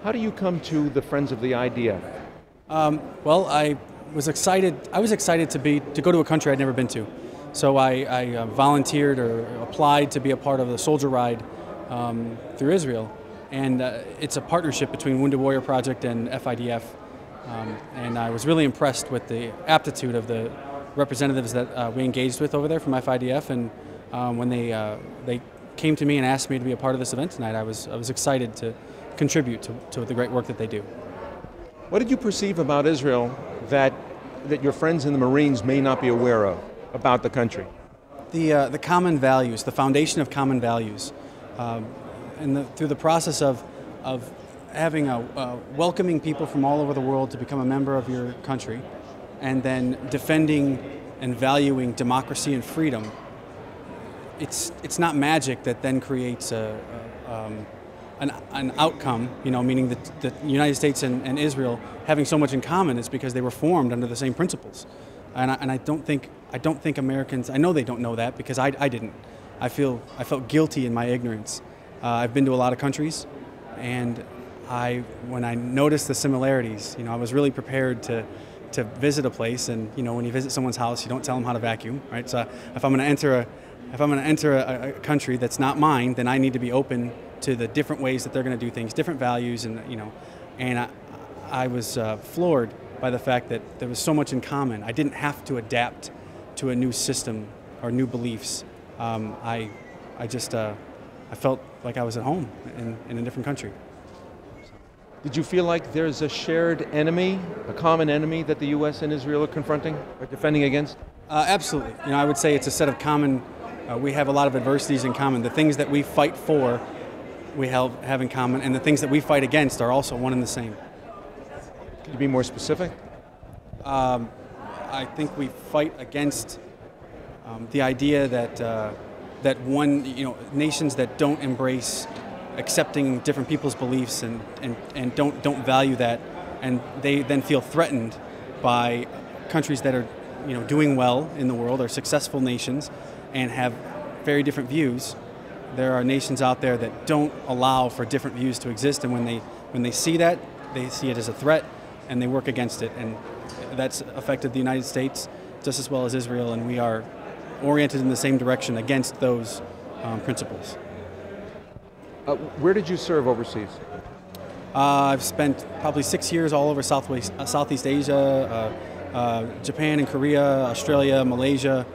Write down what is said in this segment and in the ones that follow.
How do you come to the Friends of the IDF? Well, I was excited to go to a country I'd never been to. So I volunteered or applied to be a part of the soldier ride through Israel. And it's a partnership between Wounded Warrior Project and FIDF. And I was really impressed with the aptitude of the representatives that we engaged with over there from FIDF. And when they came to me and asked me to be a part of this event tonight, I was excited to contribute to the great work that they do. What did you perceive about Israel that your friends in the Marines may not be aware of about the country? The common values, the foundation of common values. Through the process of having welcoming people from all over the world to become a member of your country, and then defending and valuing democracy and freedom, it's not magic that then creates an outcome, meaning that the United States and Israel having so much in common is because they were formed under the same principles. And I don't think Americans, I know they don't know that because I didn't. I felt guilty in my ignorance. I've been to a lot of countries, and when I noticed the similarities, I was really prepared to visit a place. And when you visit someone's house, you don't tell them how to vacuum, right? So if I'm going to enter a country that's not mine, then I need to be open to the different ways that they're going to do things, different values, and I was floored by the fact that there was so much in common. I didn't have to adapt to a new system or new beliefs. I felt like I was at home in a different country. Did you feel like there's a shared enemy, a common enemy that the U.S. and Israel are confronting or defending against? Absolutely. I would say it's a set of common. We have a lot of adversities in common. The things that we fight for, we have in common, and the things that we fight against are also one and the same. Can you be more specific? I think we fight against the idea that nations that don't embrace accepting different people's beliefs and don't value that, and they then feel threatened by countries that are doing well in the world, are successful nations, and have very different views. There are nations out there that don't allow for different views to exist, and when they see that, they see it as a threat, and they work against it. And that's affected the United States just as well as Israel, and we are oriented in the same direction against those principles. Where did you serve overseas? I've spent probably 6 years all over Southeast Asia, Japan and Korea, Australia, Malaysia,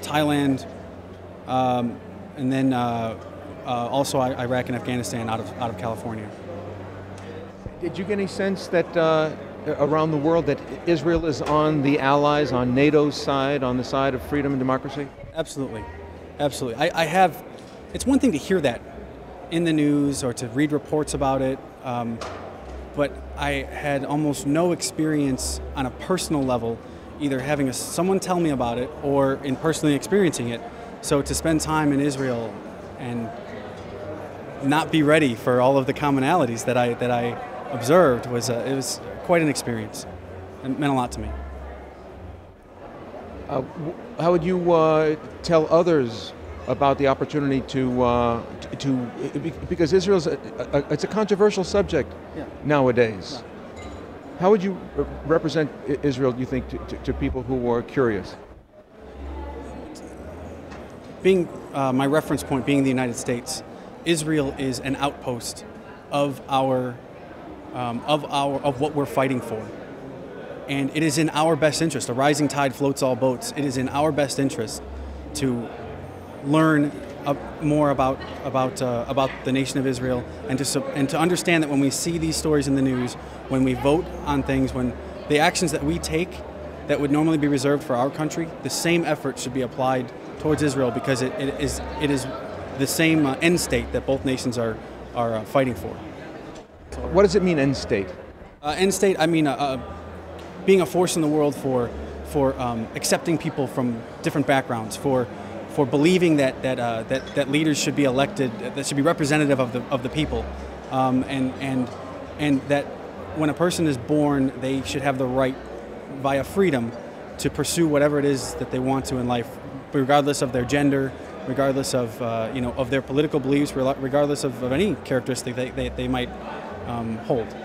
Thailand, and then also Iraq and Afghanistan out of California. Did you get any sense that around the world that Israel is on the Allies, on NATO's side, on the side of freedom and democracy? Absolutely, absolutely. I have. It's one thing to hear that in the news or to read reports about it, but I had almost no experience on a personal level, either having someone tell me about it or in personally experiencing it. So to spend time in Israel and not be ready for all of the commonalities that I observed it was quite an experience. It meant a lot to me. How would you tell others about the opportunity because Israel's it's a controversial subject nowadays. How would you represent Israel, do you think, to people who are curious? Being my reference point being the United States, Israel is an outpost of what we're fighting for. And it is in our best interest. A rising tide floats all boats. It is in our best interest to learn more about the nation of Israel, and to understand that when we see these stories in the news, when we vote on things, when the actions that we take that would normally be reserved for our country, the same effort should be applied towards Israel, because it is the same end state that both nations are fighting for. What does it mean, end state? End state, I mean being a force in the world for accepting people from different backgrounds, for believing that leaders should be elected, that should be representative of the people, and that when a person is born, they should have the right, via freedom, to pursue whatever it is that they want to in life, regardless of their gender, regardless of of their political beliefs, regardless of any characteristic they might hold.